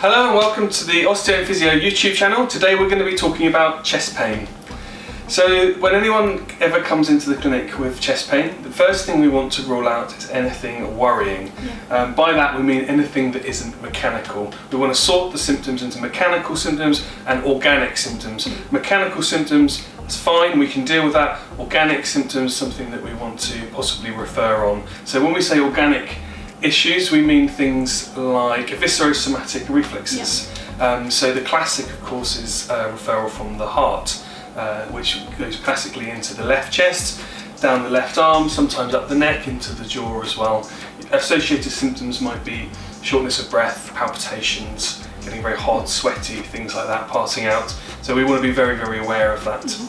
Hello and welcome to the Osteophysio YouTube channel. Today we're going to be talking about chest pain. So when anyone ever comes into the clinic with chest pain, the first thing we want to rule out is anything worrying. By that we mean anything that isn't mechanical. We want to sort the symptoms into mechanical symptoms and organic symptoms. Mechanical symptoms, it's fine, we can deal with that. Organic symptoms, something that we want to possibly refer on. So when we say organic issues, we mean things like viscerosomatic reflexes. So the classic, of course, is referral from the heart, which goes classically into the left chest, down the left arm, sometimes up the neck, into the jaw as well. Associated symptoms might be shortness of breath, palpitations, getting very hot, sweaty, things like that, passing out. So we want to be very, very aware of that.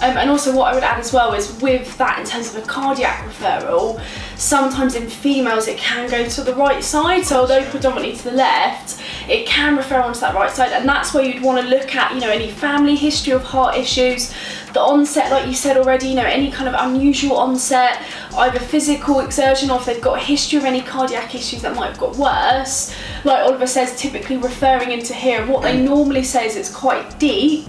And also what I would add as well is with that, in terms of a cardiac referral, sometimes in females it can go to the right side, so although predominantly to the left, it can refer onto that right side, and that's where you'd want to look at, you know, any family history of heart issues, the onset, like you said already, you know, any kind of unusual onset, either physical exertion or if they've got a history of any cardiac issues that might have got worse. Like Oliver says, typically referring into here, what they normally say is it's quite deep,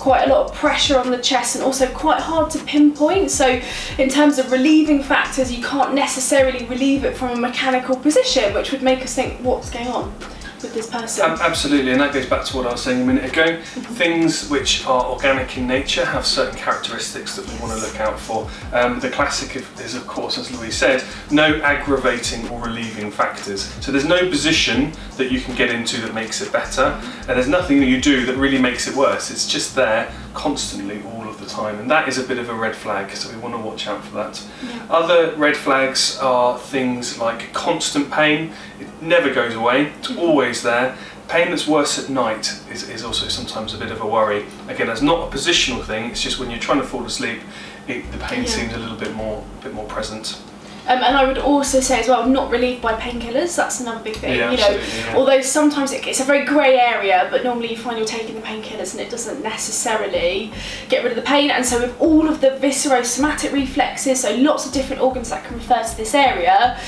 quite a lot of pressure on the chest, and also quite hard to pinpoint. So in terms of relieving factors, you can't necessarily relieve it from a mechanical position, which would make us think, what's going on with this person? Absolutely, and that goes back to what I was saying a minute ago. Things which are organic in nature have certain characteristics that we want to look out for. The classic is, of course, as Louise said, no aggravating or relieving factors. So there's no position that you can get into that makes it better, and there's nothing that you do that really makes it worse. It's just there constantly all of the time, and that is a bit of a red flag, so we want to watch out for that. Other red flags are things like constant pain. It never goes away, it's always there. Pain that's worse at night is also sometimes a bit of a worry. Again, that's not a positional thing, it's just when you're trying to fall asleep, the pain seems a little bit more present. And I would also say as well, not relieved by painkillers. That's another big thing. You know, although sometimes it's a very grey area, but normally you find you're taking the painkillers and it doesn't necessarily get rid of the pain. And so with all of the viscerosomatic reflexes, so lots of different organs that can refer to this area,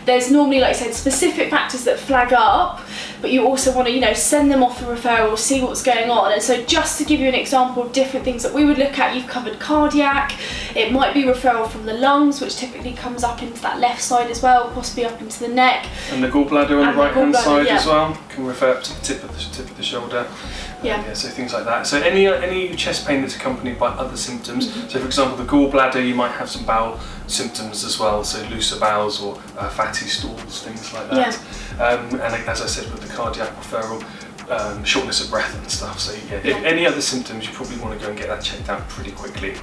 there's normally, like I said, specific factors that flag up, but you also want to, you know, send them off the referral, see what's going on. And so just to give you an example of different things that we would look at, you've covered cardiac, it might be referral from the lungs, which typically comes up into that left side as well, possibly up into the neck. And the gallbladder on the right hand side as well, can refer up to the tip of the shoulder. So things like that. So any chest pain that's accompanied by other symptoms, so for example the gallbladder, you might have some bowel symptoms as well, so looser bowels or fatty stools, things like that. And as I said with the cardiac referral, shortness of breath and stuff. So if any other symptoms, you probably want to go and get that checked out pretty quickly.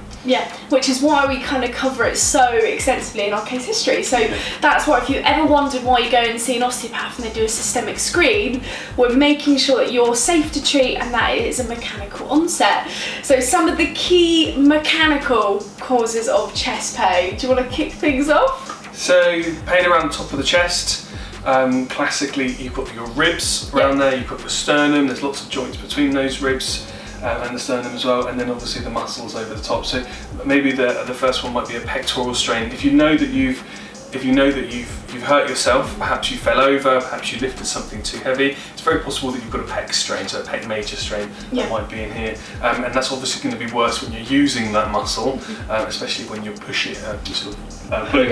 Which is why we kind of cover it so extensively in our case history. So that's why if you ever wondered why you go and see an osteopath and they do a systemic screen, we're making sure that you're safe to treat and that it is a mechanical onset. So some of the key mechanical causes of chest pain. Do you want to kick things off? So pain around the top of the chest. Classically, you've got your ribs around there, you've got the sternum, there's lots of joints between those ribs and the sternum as well, and then obviously the muscles over the top. So maybe the first one might be a pectoral strain. If you know that you've hurt yourself, perhaps you fell over, perhaps you lifted something too heavy, it's very possible that you've got a pec strain, so a pec major strain that might be in here. And that's obviously going to be worse when you're using that muscle, especially when you push it, pulling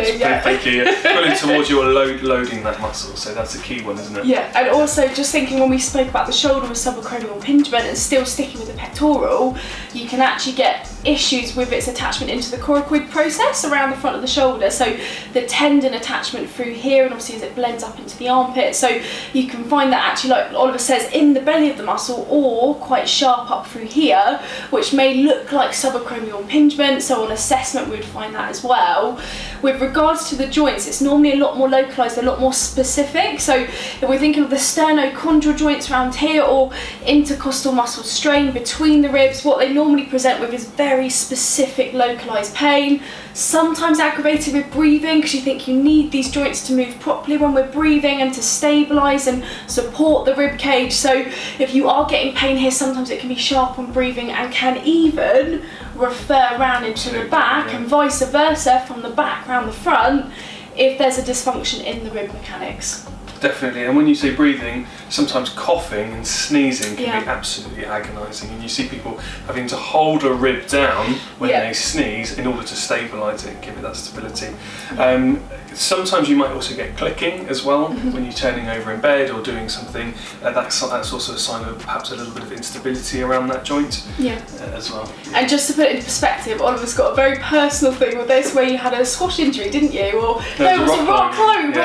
towards you or loading that muscle. So that's a key one, isn't it? And also just thinking when we spoke about the shoulder with subacromial impingement and still sticking with the pectoral, you can actually get issues with its attachment into the coracoid process around the front of the shoulder. So the tendon attachment through here, and obviously as it blends up into the armpit. So you can find that actually, like Oliver says, in the belly of the muscle or quite sharp up through here, which may look like subacromial impingement. So on assessment we would find that as well. With regards to the joints, it's normally a lot more localised, a lot more specific. So if we're thinking of the sternocondral joints around here or intercostal muscle strain between the ribs, what they normally present with is very specific localised pain, sometimes aggravated with breathing, because you think you need these joints to move properly when we're breathing and to stabilise and support the rib cage. So if you are getting pain here, sometimes it can be sharp on breathing and can even refer round into the back, and vice versa from the back round the front if there's a dysfunction in the rib mechanics. Definitely, and when you say breathing, sometimes coughing and sneezing can be absolutely agonising, and you see people having to hold a rib down when they sneeze in order to stabilise it and give it that stability. Sometimes you might also get clicking as well when you're turning over in bed or doing something. That's also a sign of perhaps a little bit of instability around that joint as well. And just to put it in perspective, Oliver's got a very personal thing with this, where you had a squash injury, didn't you? Or no, it was a rock climbing,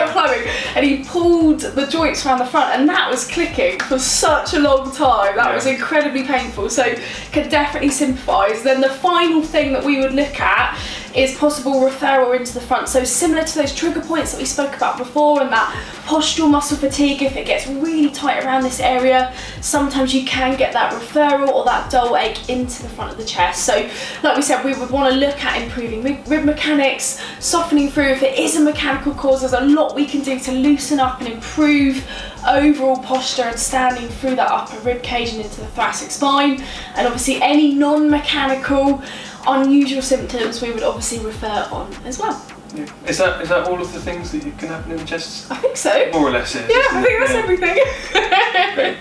and he pulled the joints around the front, and that was clicking for such a long time. That was incredibly painful, so can definitely sympathise. Then the final thing that we would look at is possible referral into the front. So similar to those trigger points that we spoke about before, and that postural muscle fatigue, if it gets really tight around this area, sometimes you can get that referral or that dull ache into the front of the chest. So like we said, we would want to look at improving rib mechanics, softening through. If it is a mechanical cause, there's a lot we can do to loosen up and improve overall posture and standing through that upper rib cage and into the thoracic spine. And obviously any non-mechanical unusual symptoms we would obviously refer on as well. Yeah. Is that all of the things that can happen in the chest? I think so. More or less, I think that's everything. Great.